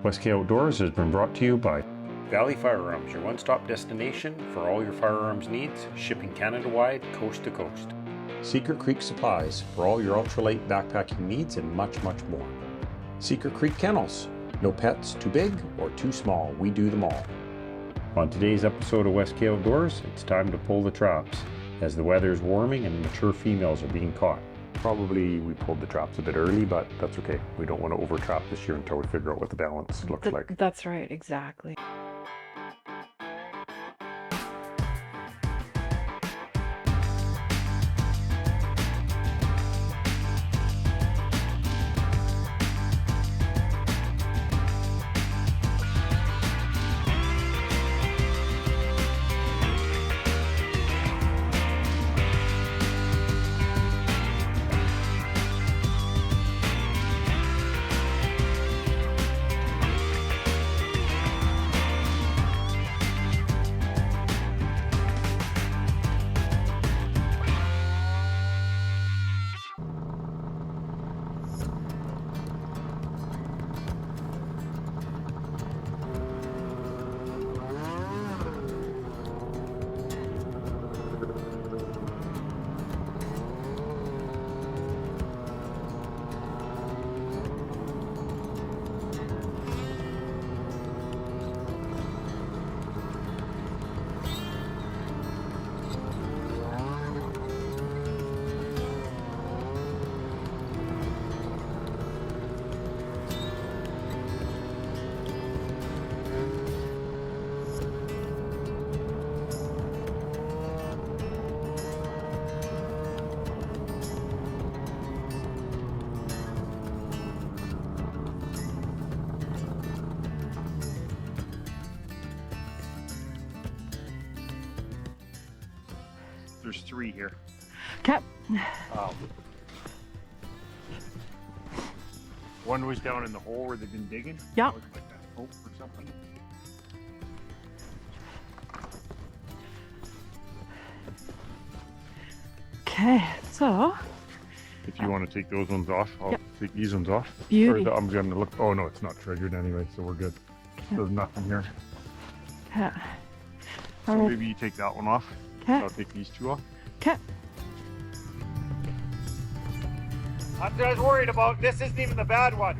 West Kootenays Outdoors has been brought to you by Valley Firearms, your one-stop destination for all your firearms needs, shipping Canada-wide, coast to coast. Secret Creek Supplies for all your ultralight backpacking needs and much, much more. Secret Creek Kennels, no pets too big or too small, we do them all. On today's episode of West Kootenays Outdoors, it's time to pull the traps as the weather is warming and mature females are being caught. Probably we pulled the traps a bit early, but that's okay. We don't want to over trap this year until we figure out what the balance looks like. That's right, exactly. There's 3 here. Okay. One was down in the hole where they've been digging. Yeah. Like that hope or something. Okay, so. If you want to take those ones off, I'll take these ones off. Beauty. I'm going to look. Oh no, it's not triggered anyway, so we're good. Okay. There's nothing here. Okay. So maybe you take that one off. Okay. I'll take these 2 off. Okay. I'm just worried about this. Isn't even the bad one.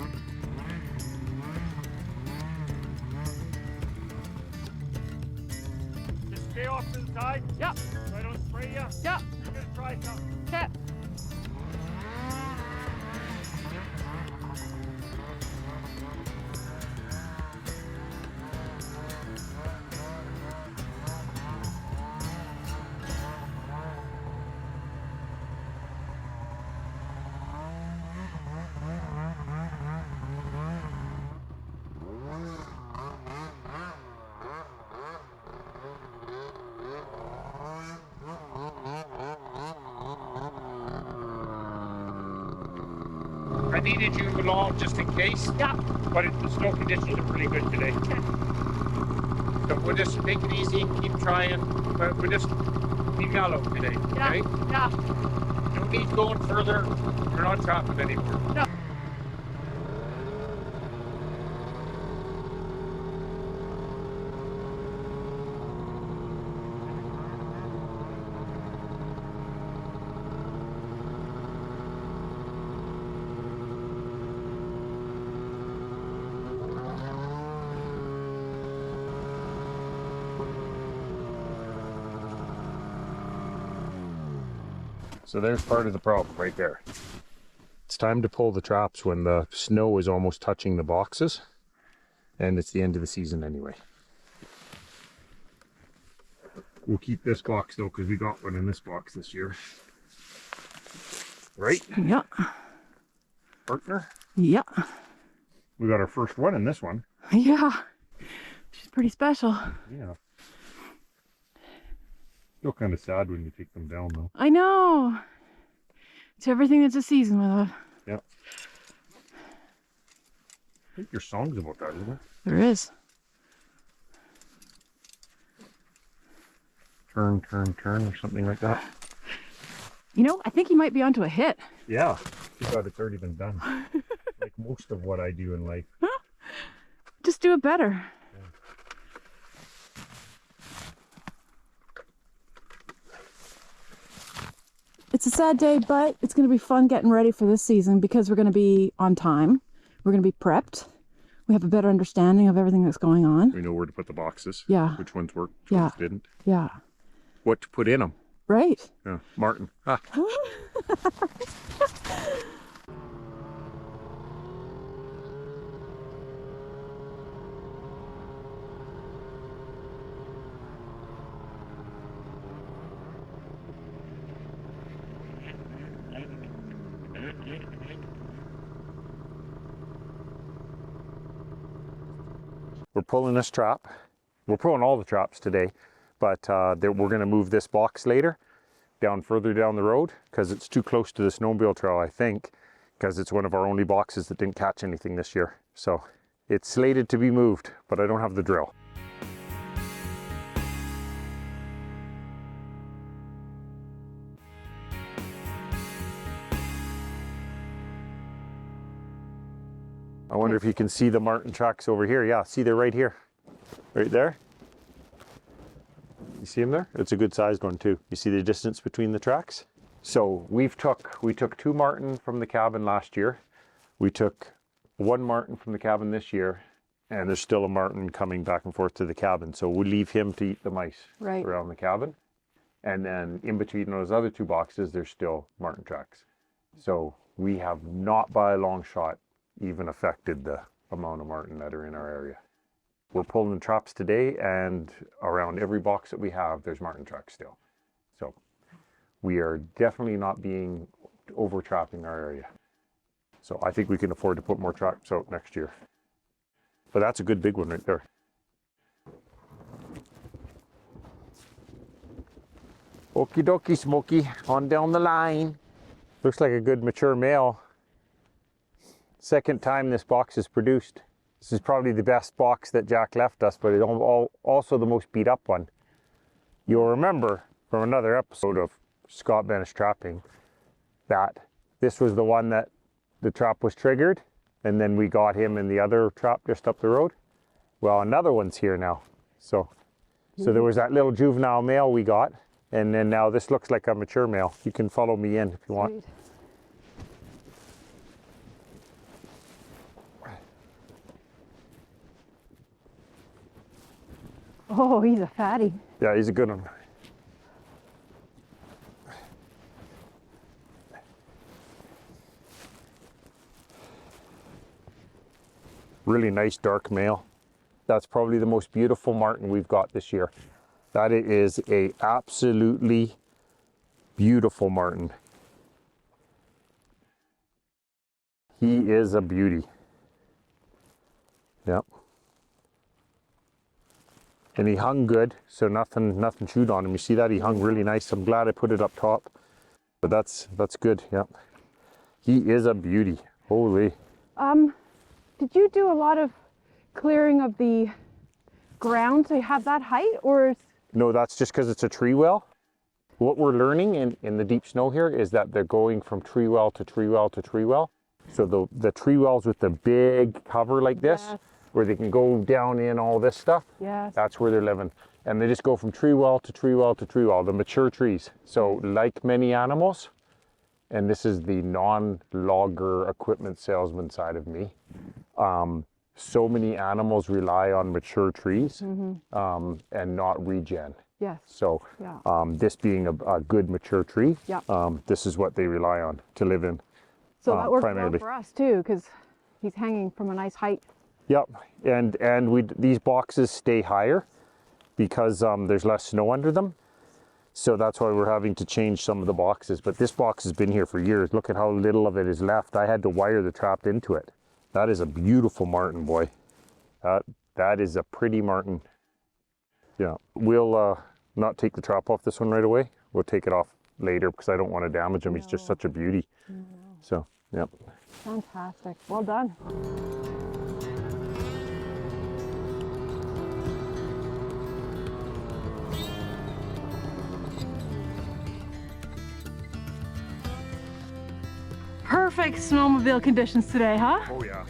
Just stay off to the side. Yep. So I don't spray you. Yep. I'm gonna try something. Okay. I needed you along just in case. Yeah. But the snow conditions are pretty good today. So we'll just make it easy, keep trying, but we'll just be mellow today, okay? Yeah. No need going further. We're not trapping anymore. No. So there's part of the problem right there. It's time to pull the traps when the snow is almost touching the boxes, and it's the end of the season anyway. We'll keep this box though, because we got one in this box this year. Right? Yeah. Partner? Yeah. We got our first one in this one. Yeah. She's pretty special. Yeah. Still kind of sad when you take them down though. I know. It's everything that's a season with it. Yeah. I think your song's about that, isn't it? There is. Turn, turn, turn, or something like that. You know, I think he might be onto a hit. Yeah. Too bad it's already been done. Like most of what I do in life. just do it better. It's a sad day, but it's going to be fun getting ready for this season because we're going to be on time. We're going to be prepped. We have a better understanding of everything that's going on. We know where to put the boxes. Yeah. Which ones worked, which ones didn't. Yeah. What to put in them. Right. Yeah. Martin. Ah. We're pulling this trap. We're pulling all the traps today, but we're going to move this box later, further down the road, because it's too close to the snowmobile trail, I think, because it's one of our only boxes that didn't catch anything this year. So it's slated to be moved, but I don't have the drill. I wonder if you can see the Marten tracks over here. Yeah, see, they're right here. Right there. You see them there? It's a good sized one too. You see the distance between the tracks? So we took 2 Marten from the cabin last year. We took 1 Marten from the cabin this year, and there's still a Marten coming back and forth to the cabin. So we'll leave him to eat the mice around the cabin. And then in between those other 2 boxes, there's still Marten tracks. So we have not by a long shot even affected the amount of Marten that are in our area. We're pulling traps today, and around every box that we have, there's Marten tracks still. So we are definitely not being over trapping our area. So I think we can afford to put more traps out next year. But that's a good big one right there. Okie dokie, Smokey, on down the line. Looks like a good mature male. Second time this box is produced. This is probably the best box that Jack left us, but it's also the most beat up one. You'll remember from another episode of Scott Benesh Trapping that this was the one that the trap was triggered, and then we got him in the other trap just up the road. Well, another one's here now. So there was that little juvenile male we got, and then now this looks like a mature male. You can follow me in if you want. Sweet. Oh, he's a fatty. Yeah, he's a good one. Really nice dark male. That's probably the most beautiful Marten we've got this year. That is a absolutely beautiful Marten. He is a beauty. Yep. And he hung good, so nothing chewed on him. You see that? He hung really nice. I'm glad I put it up top. But that's good, yep. He is a beauty. Holy. Did you do a lot of clearing of the ground to have that height, or? No, that's just because it's a tree well. What we're learning in the deep snow here is that they're going from tree well to tree well to tree well. So the tree wells with the big cover like this, yes, where they can go down in all this stuff, yes, that's where they're living. And they just go from tree well to tree well to tree well, the mature trees. So like many animals, and this is the non-logger equipment salesman side of me, so many animals rely on mature trees, mm-hmm, and not regen. Yes. So yeah, this being a good mature tree, yeah, this is what they rely on to live in. So that works primarily well for us too, because he's hanging from a nice height. Yep, and these boxes stay higher because there's less snow under them. So that's why we're having to change some of the boxes. But this box has been here for years. Look at how little of it is left. I had to wire the trap into it. That is a beautiful Marten, boy. That is a pretty Marten. Yeah, we'll not take the trap off this one right away. We'll take it off later because I don't want to damage him. No. He's just such a beauty. No. So, yep. Fantastic. Well done. Perfect snowmobile conditions today, huh? Oh yeah.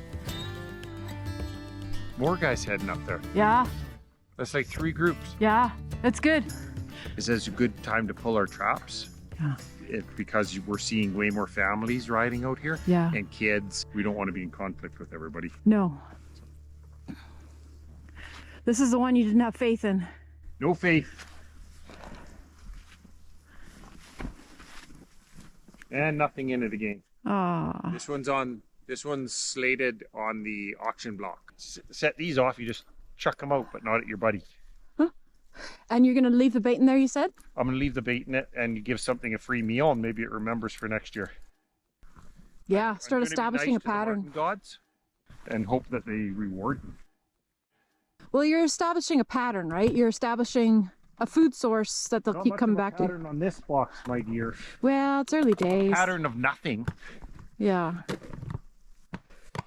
More guys heading up there. Yeah, That's like 3 groups. yeah, that's good. Is this a good time to pull our traps? Yeah. Because we're seeing way more families riding out here. Yeah. And kids. We don't want to be in conflict with everybody. No. This is the one you didn't have faith in. No faith. And nothing in it again. Ah. This one's slated on the auction block. Set these off, you just chuck them out, but not at your buddy. And you're gonna leave the bait in there, you said? I'm gonna leave the bait in it and you give something a free meal and maybe it remembers for next year. Yeah, start I'm gonna be establishing nice a to the pattern. Marten gods and hope that they reward me. Well, you're establishing a pattern, right? You're establishing a food source that they'll Not keep much coming of a back to. pattern on this box, my dear. Well, it's early days. Pattern of nothing. Yeah.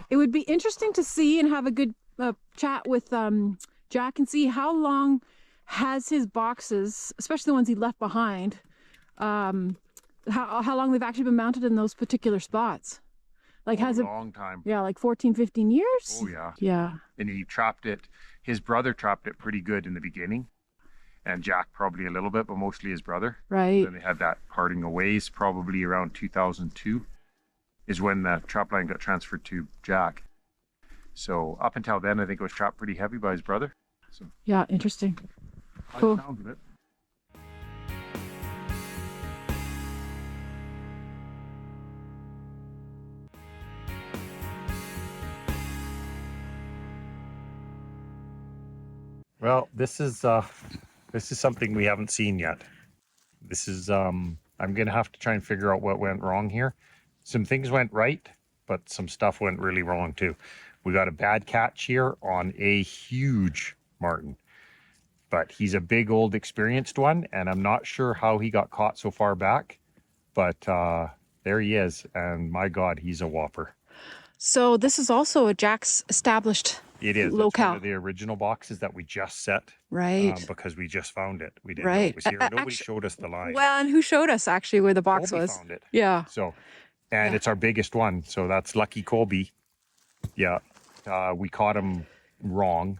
It would be interesting to see and have a good chat with Jack and see how long has his boxes, especially the ones he left behind, how long they've actually been mounted in those particular spots. Like has a it, long time. yeah, like 14, 15 years? Oh yeah. Yeah. And he trapped it, his brother trapped it pretty good in the beginning. And Jack probably a little bit, but mostly his brother. Right. Then they had that parting of ways probably around 2002 is when the trapline got transferred to Jack. So up until then, I think it was trapped pretty heavy by his brother. So Yeah, interesting. by Cool. the sounds of it. Well, this is something we haven't seen yet. This is I'm gonna have to try and figure out what went wrong here. Some things went right, but some stuff went really wrong too. We got a bad catch here on a huge Marten, but he's a big old experienced one, and I'm not sure how he got caught so far back, but there he is, and my God, he's a whopper. So this is also a Jack's established It is. That's locale. one of the original boxes that we just set. Right. Because we just found it. We didn't know Right. it was here. Nobody Actually, showed us the line. Well, and who showed us actually where the box Colby was? found it. Yeah. So, and Yeah. it's our biggest one. So that's lucky Colby. Yeah. We caught him wrong.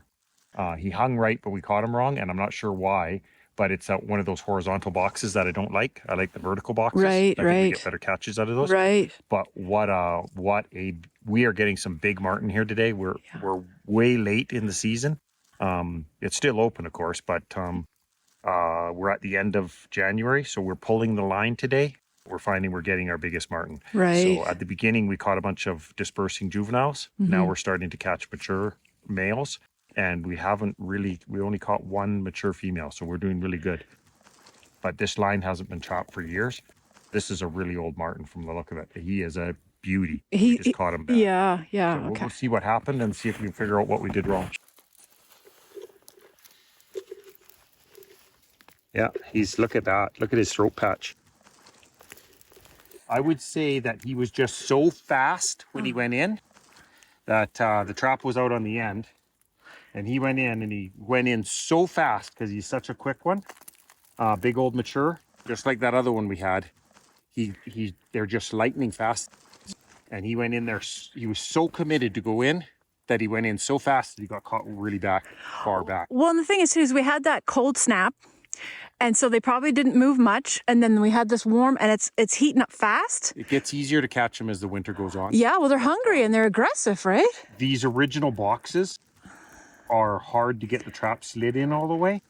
He hung right, but we caught him wrong. And I'm not sure why, but it's one of those horizontal boxes that I don't like. I like the vertical boxes. Right, I think we right. get better catches out of those. Right. But we are getting some big Marten here today. We're way late in the season. It's still open, of course, but we're at the end of January, so we're pulling the line today. We're finding we're getting our biggest Marten. Right. So at the beginning, we caught a bunch of dispersing juveniles. Now we're starting to catch mature males, and we only caught one mature female, so we're doing really good. But this line hasn't been chopped for years. This is a really old Marten from the look of it. He is a beauty. We just caught him bad. Yeah, yeah. So we'll Okay. go see what happened and see if we can figure out what we did wrong. Yeah, look at that. Look at his throat patch. I would say that he was just so fast when he went in that the trap was out on the end. And he went in so fast because he's such a quick one. Big old mature, just like that other one we had. They're just lightning fast. And he went in there, he was so committed to go in that he went in so fast that he got caught really far back. Well, and the thing is we had that cold snap, and so they probably didn't move much, and then we had this warm, and it's heating up fast. It gets easier to catch them as the winter goes on. Yeah, well, they're hungry and they're aggressive, right? These original boxes are hard to get the trap slid in all the way.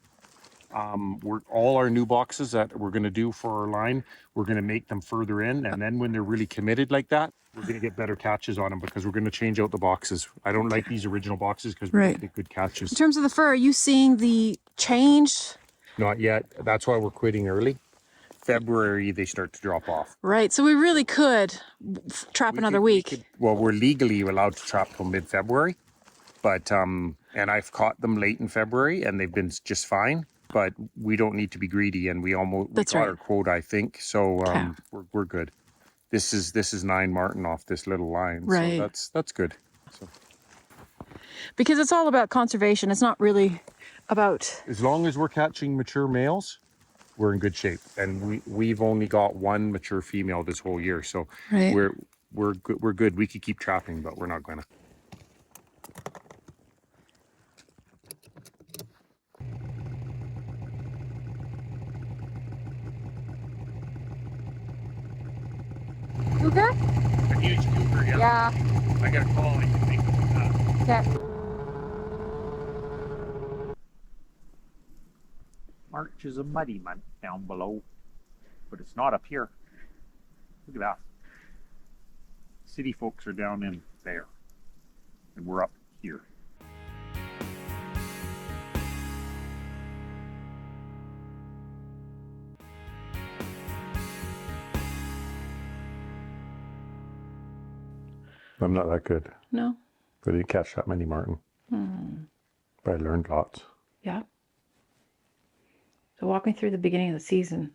All our new boxes that we're going to do for our line, we're going to make them further in, and then when they're really committed like that, we're going to get better catches on them because we're going to change out the boxes. I don't like these original boxes because we don't get good catches. In terms of the fur, are you seeing the change? Not yet. That's why we're quitting early. February, they start to drop off. Right, so we really could trap another week. Well, we're legally allowed to trap till mid-February, but and I've caught them late in February, and they've been just fine. But we don't need to be greedy, and we got our quota, I think. So we're good. This is 9 Marten off this little line, right? So that's good. So. Because it's all about conservation. It's not really about. As long as we're catching mature males, we're in good shape, and we've only got one mature female this whole year, so we're good. We could keep trapping, but we're not gonna. Yeah. I got a call. I can think of that. Okay. March is a muddy month down below, but it's not up here. Look at that. City folks are down in there, and we're up here. I'm not that good. No. I didn't catch that many marten. But I learned lots. Yeah. So walk me through the beginning of the season.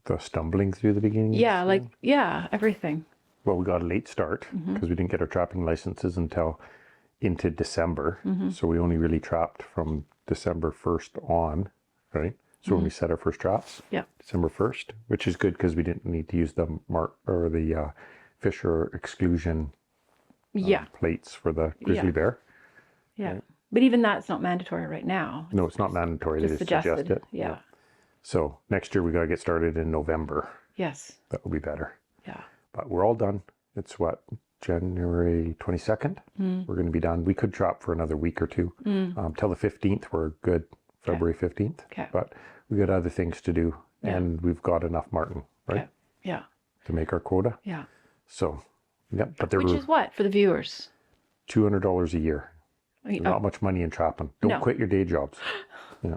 The stumbling through the beginning? Yeah, like, yeah, everything. Well, we got a late start because we didn't get our trapping licenses until into December. So we only really trapped from December 1st on, right? So when we set our first traps, Yeah. December 1st, which is good because we didn't need to use the Fisher exclusion Yeah. plates for the grizzly bear. Yeah. But even that's not mandatory right now. No, it's not mandatory. They Just just suggest suggested. it. Yeah. So next year we got to get started in November. Yes. That will be better. Yeah. But we're all done. It's what, January 22nd? We're going to be done. We could trap for another week or two. Till the 15th, we're good. February 15th. Okay. But we got other things to do. And we've got enough marten, right? Okay. Yeah. To make our quota. Yeah. So, yeah. But they're Which is what for the viewers? $200 a year. Not much money in trapping. Don't No. quit your day jobs. Yeah.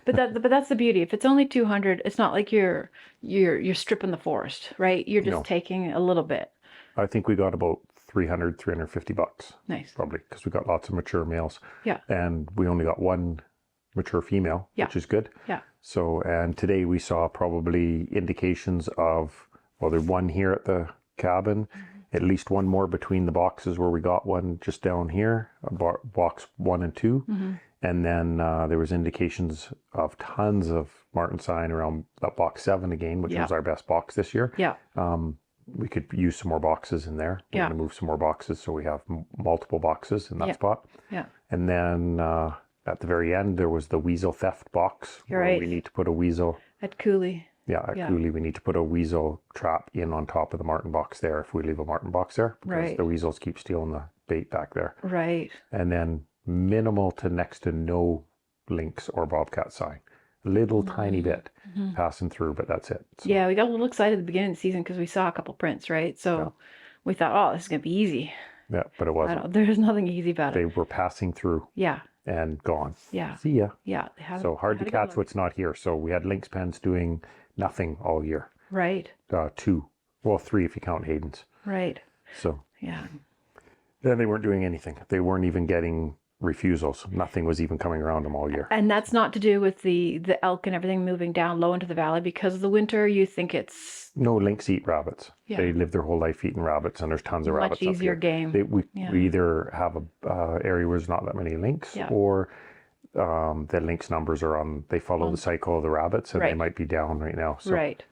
But that's the beauty. If it's only 200, it's not like you're stripping the forest, right? You're just No. taking a little bit. I think we got about $350. Nice. Probably because we got lots of mature males. Yeah. And we only got one mature female, Yeah. which is good. Yeah. So, and today we saw probably indications of, well, there's one here at the cabin, at least one more between the boxes where we got one just down here, box 1 and 2. And then there was indications of tons of marten sign around that box 7 again, which was our best box this year. Yeah. We could use some more boxes in there. We're Yeah. going to move some more boxes so we have multiple boxes in that spot. Yeah. And then at the very end, there was the weasel theft box. You're where right. We need to put a weasel. At Cooley. At Cooley, we need to put a weasel trap in on top of the marten box there if we leave a marten box there. Because Right. the weasels keep stealing the bait back there. Right. And then minimal to next to no lynx or bobcat sign. Little tiny bit passing through, but that's it. So, Yeah, we got a little excited at the beginning of the season because we saw a couple prints, right? So we thought, oh, this is gonna be easy. yeah, but it wasn't. There's nothing easy about They it. were passing through Yeah. and gone. Yeah. See ya. Yeah. They had, So hard to had a good catch look. what's not here. So we had lynx pens doing nothing all year. Right. 2. Well, 3 if you count Hayden's. Right. So Yeah. then they weren't doing anything. They weren't even getting refusals. Nothing was even coming around them all year. And that's not to do with the elk and everything moving down low into the valley because of the winter. You think it's No, lynx eat rabbits. Yeah. They live their whole life eating rabbits, and there's tons of much rabbits up easier here. game. We Yeah. either have a area where there's not that many lynx, Yeah. or the lynx numbers are on. They follow the cycle of the rabbits, and they Right. might be down right now. So right.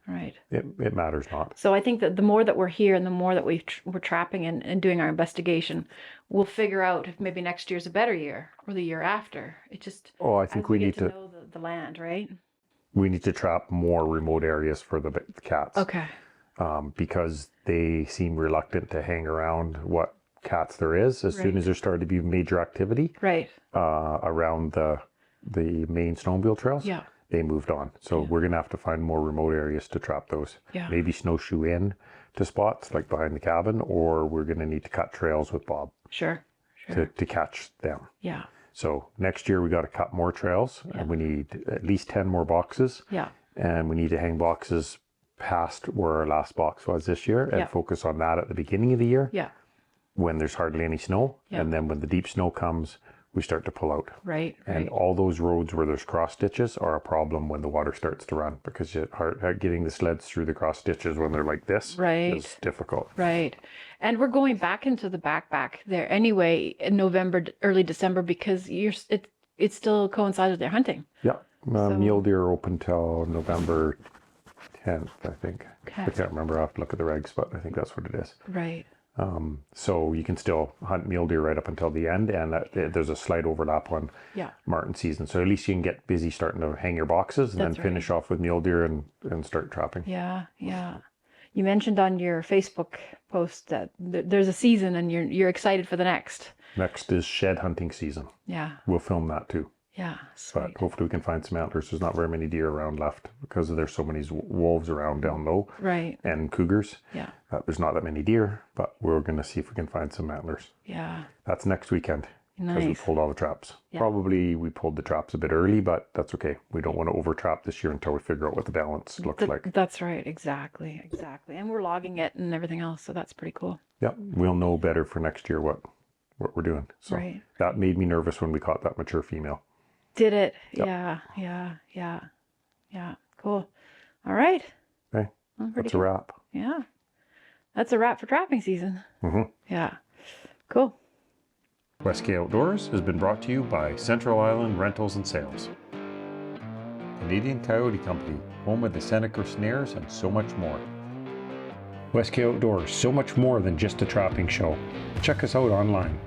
Right. it matters not. So I think that the more that we're here and the more that we're trapping and doing our investigation, we'll figure out if maybe next year's a better year or the year after. It just I think as we get need to know the land, right? we need to trap more remote areas for the cats. Okay. Because they seem reluctant to hang around what cats there is. As soon Right. as there started to be major activity Right. around the main snowmobile trails, Yeah. they moved on. So we're going to have to find more remote areas to trap those. Yeah. Maybe snowshoe in to spots like behind the cabin, or we're going to need to cut trails with Bob Sure. Sure. to catch them. Yeah. So next year we got to cut more trails, and we need at least 10 more boxes. Yeah. And we need to hang boxes past where our last box was this year and Yeah. focus on that at the beginning of the year Yeah. when there's hardly any snow. Yeah. And then when the deep snow comes, we start to pull out. Right. And Right. all those roads where there's cross ditches are a problem when the water starts to run, because getting the sleds through the cross ditches when they're like this Right. is difficult. Right. And we're going back into the backpack there anyway in November, early December, because it still coincides with their hunting. Yeah. Mule deer open till November 10th, I think. Okay. I can't remember. I have to look at the regs, but I think that's what it is. Right. So you can still hunt mule deer right up until the end, and there's a slight overlap on Yeah. marten season. So at least you can get busy starting to hang your boxes and That's then right. finish off with mule deer and start trapping. Yeah. Yeah. You mentioned on your Facebook post that there's a season and you're excited for the next. Next is shed hunting season. Yeah. We'll film that too. Yeah, sweet. But hopefully we can find some antlers. There's not very many deer around left because there's so many wolves around down low. Right. And cougars. Yeah. There's not that many deer, but we're going to see if we can find some antlers. Yeah. That's next weekend. Because we Nice. pulled all the traps. Yeah. Probably we pulled the traps a bit early, but that's okay. We don't want to over trap this year until we figure out what the balance looks like. That's right. Exactly. Exactly. And we're logging it and everything else, so that's pretty cool. Yep. We'll know better for next year what we're doing. So Right. that made me nervous when we caught that mature female. Did it? Yep. Yeah. Cool. All right. Okay. Well, pretty That's a cool. wrap. Yeah. That's a wrap for trapping season. Mm-hmm. Yeah. Cool. West K Outdoors has been brought to you by Central Island Rentals and Sales, Canadian Coyote Company, home of the Seneca snares and so much more. West K Outdoors, so much more than just a trapping show. Check us out online.